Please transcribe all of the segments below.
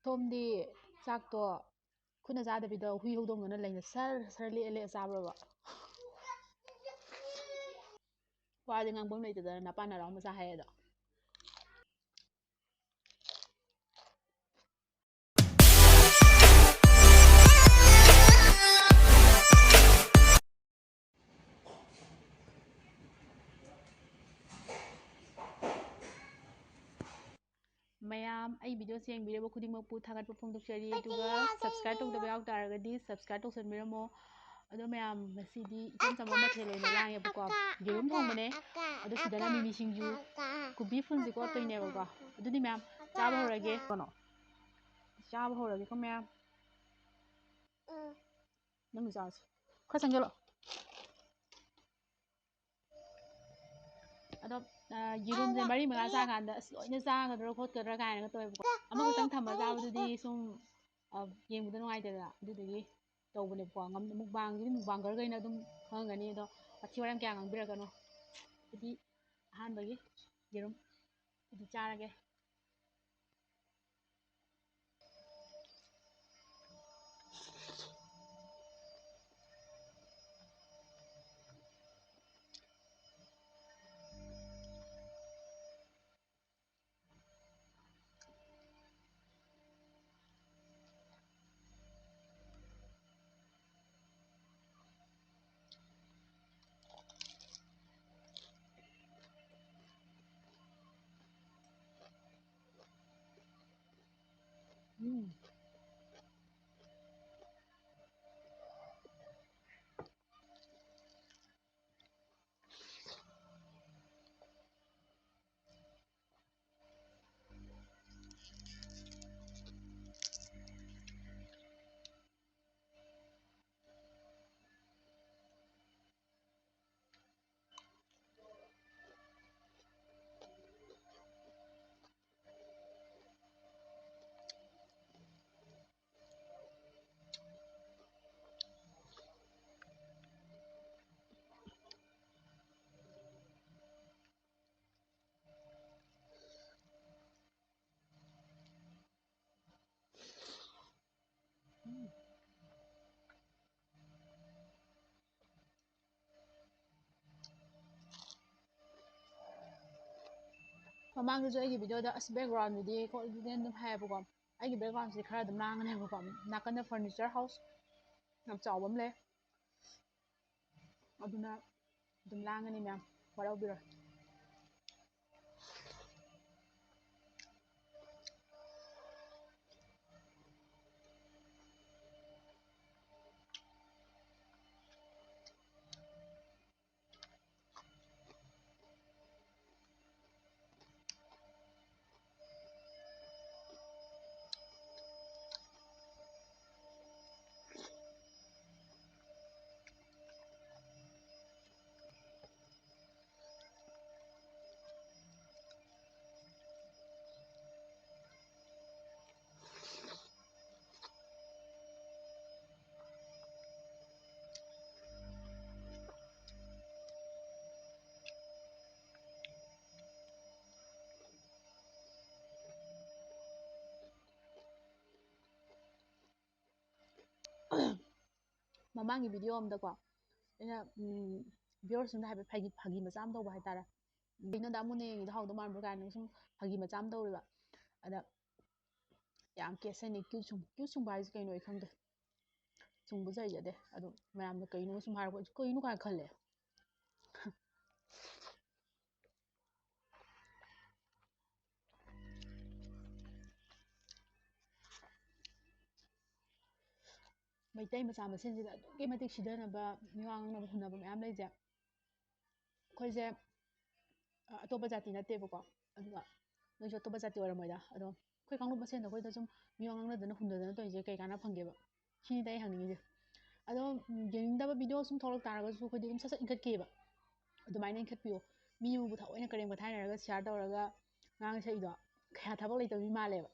ꯁꯣꯝꯗꯤ ꯆꯥꯛꯇꯣ ꯈꯨꯠꯅ ꯆꯥꯗꯕꯤꯗ ꯍꯨꯏ ꯍꯧꯗꯣꯡꯅ ꯂꯩꯅ ꯁꯔ ꯂꯦꯛꯑ ꯆꯥꯕ꯭ꯔꯕ ꯋꯥꯗꯤ ꯉꯥꯡꯐꯝ ꯂꯩꯇꯗꯅ ꯅꯄꯥ ꯅꯔꯥꯎ ꯃꯆꯥ ꯍꯥꯏꯌꯦꯗꯣ ꯃꯌꯥꯝ ꯑꯩ ꯚꯤꯗꯤꯑꯣ ꯌꯦꯡꯕꯤꯔꯤꯕ ꯈꯨꯗꯤꯡꯃꯛꯄꯨ ꯊꯥꯒꯠꯄ ꯐꯣꯡꯗꯣꯛꯆꯔꯤ ꯑꯗꯨꯒ ꯁꯕꯁꯀ꯭ꯔꯥꯏꯕ ꯇꯧꯗꯕ ꯌꯥꯎ ꯇꯥꯔꯒꯗꯤ ꯁꯕꯁꯀ꯭ꯔꯥꯏꯕ ꯇꯧꯁꯟꯕꯤꯔꯝꯃꯣ ꯑꯗꯣ ꯃꯌꯥꯝ ꯉꯁꯤꯗꯤ ꯏꯆꯝ ꯆꯝꯕ ꯃꯊꯦꯜ ꯑꯣꯏꯅ ꯂꯥꯡꯉꯦꯕꯀꯣ ꯌꯦꯔꯨꯝ ꯊꯣꯡꯕꯅꯦ ꯑꯗꯣ ꯁꯤꯗꯅ ꯃꯤꯃꯤ ꯁꯤꯡꯖꯨ ꯀꯣꯕꯤ ꯐꯨꯜꯁꯦ ꯀꯣꯠꯇꯣꯏꯅꯦꯕꯀꯣ ꯑꯗꯨꯗꯤ ꯃꯌꯥꯝ ꯆꯥꯕ ꯍꯧꯔꯒꯦ ꯆꯥꯕ ꯍꯧꯔꯒꯦꯀꯣ ꯃꯌꯥꯝ ꯅꯪ ꯆꯥꯁꯤ ꯈꯔ ꯆꯪꯖꯜꯂꯣ ꯑꯗꯣ ꯌꯦꯔꯨꯝꯁꯦ ꯃꯔꯤ ꯃꯉꯥ ꯆꯥꯀꯥꯟꯗ ꯑꯁ ꯂꯣꯏꯅ ꯆꯥꯒꯗ꯭ꯔꯥ ꯈꯣꯠꯀꯗ꯭ꯔꯥ ꯀꯥꯏꯅꯒ ꯇꯧꯋꯦꯕꯀꯣ ꯑꯃꯈꯛꯇꯪ ꯊꯝꯃ ꯆꯥꯕꯗꯨꯗꯤ ꯁꯨꯝ ꯌꯦꯡꯕꯗ ꯅꯨꯡꯉꯥꯏꯇꯦꯗꯅ ꯑꯗꯨꯗꯨꯒꯤ ꯇꯧꯕꯅꯦꯕꯀꯣ ꯃꯨꯛꯕꯥꯡꯁꯤꯗꯤ ꯃꯨꯛꯕꯥꯡꯒꯔꯈꯩꯅ ꯑꯗꯨꯝ ꯈꯪꯉꯝꯒꯅꯤ ꯑꯗꯣ ꯋꯥꯊꯤ ꯋꯥꯔꯦꯝ ꯀꯌꯥ ꯉꯥꯡꯕꯤꯔꯛꯀꯅꯣ ꯑꯗꯨꯗꯤ ꯑꯍꯥꯟꯕꯒꯤ ꯌꯦꯔꯨꯝ ꯑꯗꯨ ꯆꯥꯔꯒꯦ ꯃꯃꯥꯡꯗꯁꯨ ꯑꯩꯒꯤ ꯚꯤꯗꯤꯑꯣꯗ ꯑꯁ ꯕꯦꯛꯒ꯭ꯔꯥꯎꯟꯗꯨꯗꯤ ꯈꯣꯠꯂꯗꯤ ꯑꯗꯨꯝ ꯍꯥꯏꯌꯦꯕꯀꯣ ꯑꯩꯒꯤ ꯕꯦꯛꯒ꯭ꯔꯥꯎꯟꯁꯤꯗꯤ ꯈꯔ ꯑꯗꯨꯝ ꯂꯥꯡꯒꯅꯦꯕꯀꯣ ꯅꯥꯀꯟꯗ ꯐꯔꯅꯤꯆꯔ ꯍꯥꯎꯁ ꯌꯥꯝ ꯆꯥꯎꯕ ꯑꯃ ꯂꯩ ꯑꯗꯨꯅ ꯑꯗꯨꯝ ꯂꯥꯡꯒꯅꯤ ꯃꯌꯥꯝ ꯋꯥꯔꯧꯕꯤꯔꯣꯏ ꯃꯃꯥꯡꯒꯤ ꯚꯤꯗꯤꯑꯣ ꯑꯝꯗꯀꯣ ꯑꯩꯅ ꯚꯤꯌꯣꯔꯁꯤꯡꯗ ꯍꯥꯏꯐꯦꯠ ꯐꯥꯒꯤ ꯃꯆꯥ ꯑꯃ ꯇꯧꯕ ꯍꯥꯏꯇꯥꯔꯦ ꯕꯤꯅꯣꯗ ꯑꯃꯨꯟꯅ ꯌꯦꯡꯉꯤꯗꯣ ꯍꯥꯎꯗꯧ ꯃꯥꯟꯕ꯭ꯔꯥ ꯀꯥꯏꯅ ꯁꯨꯝ ꯐꯥꯒꯤ ꯃꯆꯥ ꯑꯃ ꯇꯧꯔꯦꯕ ꯑꯗ ꯌꯥꯝ ꯀꯦꯠꯁꯟꯅꯤ ꯀ꯭ꯌꯨꯠ ꯁꯨꯡꯕ ꯍꯥꯏꯁꯦ ꯀꯩꯅꯣ ꯑꯩ ꯈꯪꯗꯦ ꯁꯨꯡꯕꯁꯨ ꯍꯩꯖꯗꯦ ꯑꯗꯣ ꯃꯌꯥꯝꯅ ꯀꯩꯅꯣ ꯁꯨꯝ ꯍꯥꯏꯔꯛꯄ ꯀꯩꯅꯣ ꯀꯥꯏꯅ ꯈꯜꯂꯦ ꯃꯩꯇꯩ ꯃꯆꯥ ꯃꯁꯦꯟꯁꯤꯗ ꯑꯗꯨꯛꯀꯤ ꯃꯇꯤꯛ ꯁꯤꯗꯅꯕ ꯃꯤꯋꯥ ꯉꯥꯡꯅꯕ ꯍꯨꯟꯅꯕ ꯃꯌꯥꯝ ꯂꯩꯁꯦ ꯑꯩꯈꯣꯏꯁꯦ ꯑꯇꯣꯞꯄ ꯖꯥꯇꯤ ꯅꯠꯇꯦꯕꯀꯣ ꯑꯗꯨꯒ ꯅꯣꯏꯁꯨ ꯑꯇꯣꯞꯄ ꯖꯥꯇꯤ ꯑꯣꯏꯔꯝꯃꯣꯏꯗ ꯑꯗꯣ ꯑꯩꯈꯣꯏ ꯀꯥꯡꯂꯨꯞ ꯃꯁꯦꯟꯗ ꯑꯩꯈꯣꯏꯗ ꯁꯨꯝ ꯃꯤꯋꯥ ꯉꯥꯡꯅꯗꯅ ꯍꯨꯟꯗꯗꯅ ꯇꯧꯔꯤꯁꯦ ꯀꯩ ꯀꯥꯟꯅ ꯐꯪꯒꯦꯕ ꯁꯤꯅꯤꯗ ꯑꯩ ꯍꯪꯅꯤꯡꯉꯤꯁꯦ ꯑꯗꯣ ꯌꯦꯡꯅꯤꯡꯗꯕ ꯚꯤꯗꯤꯑꯣ ꯁꯨꯝ ꯊꯣꯛꯂꯛ ꯇꯥꯔꯒꯁꯨ ꯑꯩꯈꯣꯏꯗꯤ ꯑꯗꯨꯝ ꯁꯠ ꯏꯟꯈꯠꯈꯤꯑꯕ ꯑꯗꯨꯃꯥꯏꯅ ꯏꯟꯈꯠꯄꯤꯌꯣ ꯃꯤ ꯑꯃꯕꯨ ꯊꯑꯣꯏꯅ ꯀꯔꯦꯝ ꯀꯊꯥꯏꯅꯔꯒ ꯁꯤꯌꯥꯔ ꯇꯧꯔꯒ ꯉꯥꯡ ꯁꯛꯏꯗꯣ ꯀꯌꯥ ꯊꯕꯛ ꯂꯩꯇꯕ ꯃꯤ ꯃꯥꯜꯂꯦꯕ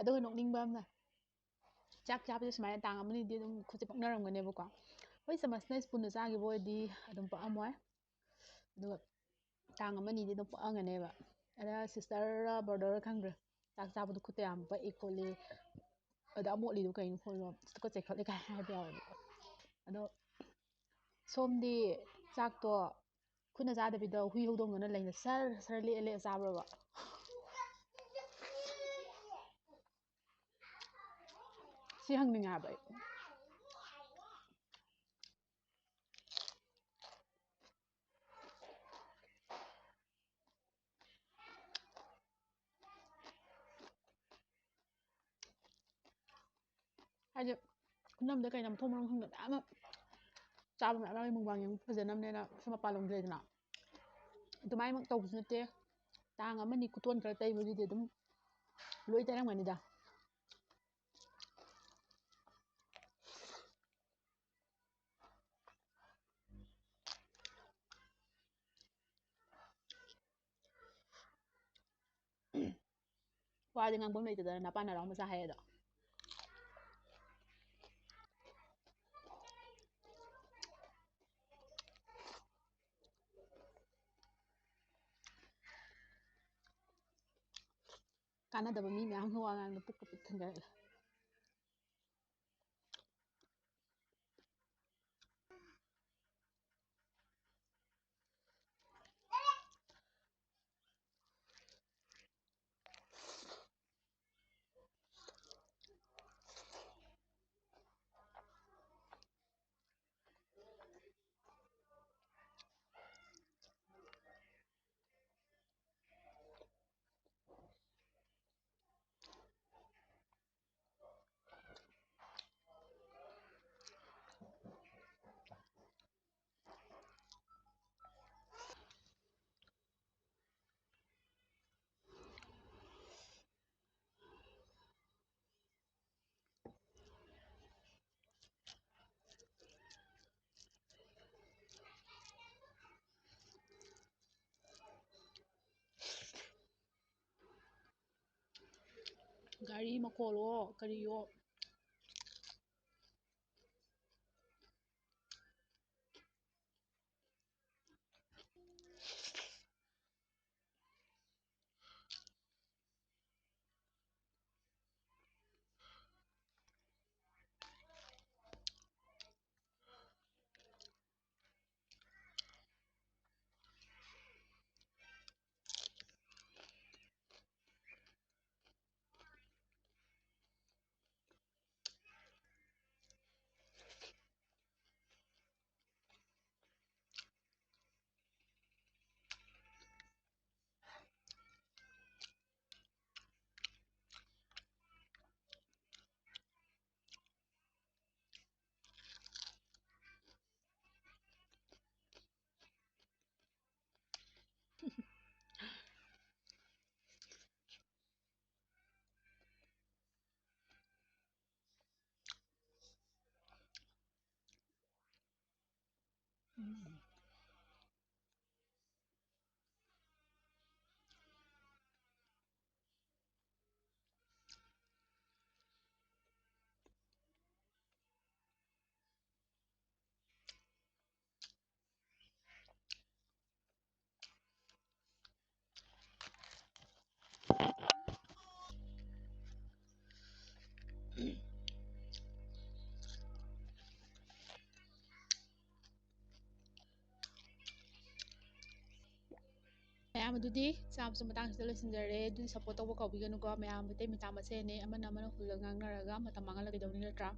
ꯑꯗꯨꯒ ꯅꯣꯛꯅꯤꯡꯕ ꯑꯃꯅ ꯆꯥꯛ ꯆꯥꯕꯁꯦ ꯁꯨꯃꯥꯏꯅ ꯇꯥꯡ ꯑꯃꯅꯤꯗꯤ ꯑꯗꯨꯝ ꯈꯨꯠꯁꯦ ꯄꯛꯅꯔꯝꯒꯅꯦꯕꯀꯣ ꯍꯣꯏ ꯆꯃꯁꯅ ꯁ꯭ꯄꯨꯟꯅ ꯆꯥꯈꯤꯕ ꯑꯣꯏꯔꯗꯤ ꯑꯗꯨꯝ ꯄꯛꯑꯝꯃꯣꯏ ꯑꯗꯨꯒ ꯇꯥꯡ ꯑꯃꯅꯤꯗꯤ ꯑꯗꯨꯝ ꯄꯛꯑꯝꯒꯅꯦꯕ ꯑꯗ ꯁꯤꯁꯇꯔꯔ ꯕ꯭ꯔꯗꯔꯔ ꯈꯪꯗ꯭ꯔꯦ ꯆꯥꯛ ꯆꯥꯕꯗꯣ ꯈꯨꯠꯇ ꯌꯥꯝ ꯄꯛꯏ ꯈꯣꯠꯂꯤ ꯑꯗ ꯑꯃꯣꯠꯂꯤꯗꯣ ꯀꯩꯅꯣ ꯈꯣꯠꯂꯣ ꯇꯨꯀꯠꯆꯩ ꯈꯣꯠꯂꯤ ꯀꯥꯏ ꯍꯥꯏꯕ ꯌꯥꯎꯋꯦꯕꯀꯣ ꯑꯗꯣ ꯁꯣꯝꯗꯤ ꯆꯥꯛꯇꯣ ꯈꯨꯠꯅ ꯆꯥꯗꯕꯤꯗ ꯍꯨꯏ ꯍꯧꯗꯣꯡꯗꯧꯅ ꯂꯩꯅ ꯁꯔ ꯁꯔ ꯂꯦꯛꯑ ꯂꯦꯛꯑ ꯆꯥꯕ꯭ꯔꯕ ꯁꯤ ꯍꯪꯅꯤꯡꯉꯦ ꯍꯥꯏꯕ ꯑꯩ ꯍꯥꯏꯗꯤ ꯈꯨꯅꯝꯗ ꯀꯩꯅꯣ ꯃꯊꯣꯡ ꯃꯔꯝ ꯈꯪꯗꯕ ꯃꯌꯥꯝ ꯑꯃ ꯆꯥꯕ ꯃꯌꯥꯝ ꯌꯥꯎꯋꯤ ꯃꯨꯛꯕꯥꯡ ꯌꯦꯡꯕ ꯐꯖꯅꯕꯅꯦꯅ ꯁꯨꯝ ꯃꯄꯥꯟꯂꯣꯝꯗ ꯂꯩꯗꯅ ꯑꯗꯨꯃꯥꯏꯅꯃꯛ ꯇꯧꯕꯁꯨ ꯅꯠꯇꯦ ꯇꯥꯡ ꯑꯃꯅꯤ ꯈꯨꯇꯣꯟ ꯈꯔ ꯇꯩꯕꯗꯨꯗꯤ ꯑꯗꯨꯝ ꯂꯣꯏ ꯇꯩꯔꯝꯒꯅꯤꯗ ꯋꯥꯗꯤ ꯉꯥꯡꯐꯝ ꯂꯩꯇꯗꯅ ꯅꯄꯥ ꯅꯔꯥꯎ ꯃꯆꯥ ꯍꯥꯏꯌꯦꯗꯣ ꯀꯥꯟꯅꯗꯕ ꯃꯤ ꯃꯌꯥꯝꯒ ꯋꯥ ꯉꯥꯡꯗ ꯄꯨꯛꯀ ꯄꯤꯛ ꯊꯟꯒꯠꯂꯦ ꯒꯥꯔꯤ ꯃꯈꯣꯜꯂꯣ ꯀꯔꯤꯌꯣ ꯃꯌꯥꯝ ꯑꯗꯨꯗꯤ ꯆꯥꯕꯁꯨ ꯃꯇꯥꯡꯁꯤꯗ ꯂꯣꯏꯁꯤꯟꯖꯔꯦ ꯑꯗꯨꯗꯤ ꯁꯞꯄꯣꯔꯠ ꯇꯧꯕ ꯀꯥꯎꯕꯤꯒꯅꯨꯀꯣ ꯃꯌꯥꯝ ꯃꯩꯇꯩ ꯃꯆꯥ ꯃꯁꯦꯜꯅꯤ ꯑꯃꯅ ꯍꯨꯜꯂꯒ ꯉꯥꯡꯅꯔꯒ ꯃꯇꯝ ꯃꯥꯡꯍꯜꯂ ꯀꯩꯗꯧꯅꯤ ꯅꯠꯇ꯭ꯔꯥ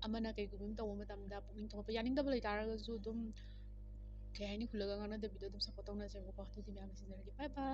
ꯑꯃꯅ ꯀꯩꯒꯨꯝꯕ ꯑꯃ ꯇꯧꯕ ꯃꯇꯝꯗ ꯄꯨꯛꯅꯤꯡ ꯊꯧꯒꯠꯄ ꯌꯥꯅꯤꯡꯗꯕ ꯂꯩꯇꯥꯔꯒꯁꯨ ꯑꯗꯨꯝ ꯀꯩ ꯍꯥꯏꯅꯤ ꯍꯨꯜꯂꯒ ꯉꯥꯡꯅꯗꯕꯤꯗ ꯑꯗꯨꯝ ꯁꯞꯄꯣꯔꯠ ꯇꯧꯅꯁꯦꯕꯀꯣ ꯑꯗꯨꯗꯤ ꯃꯌꯥꯝ ꯂꯣꯏꯁꯤꯟꯖꯔꯒꯦ ꯕꯥꯏ ꯕꯥꯏ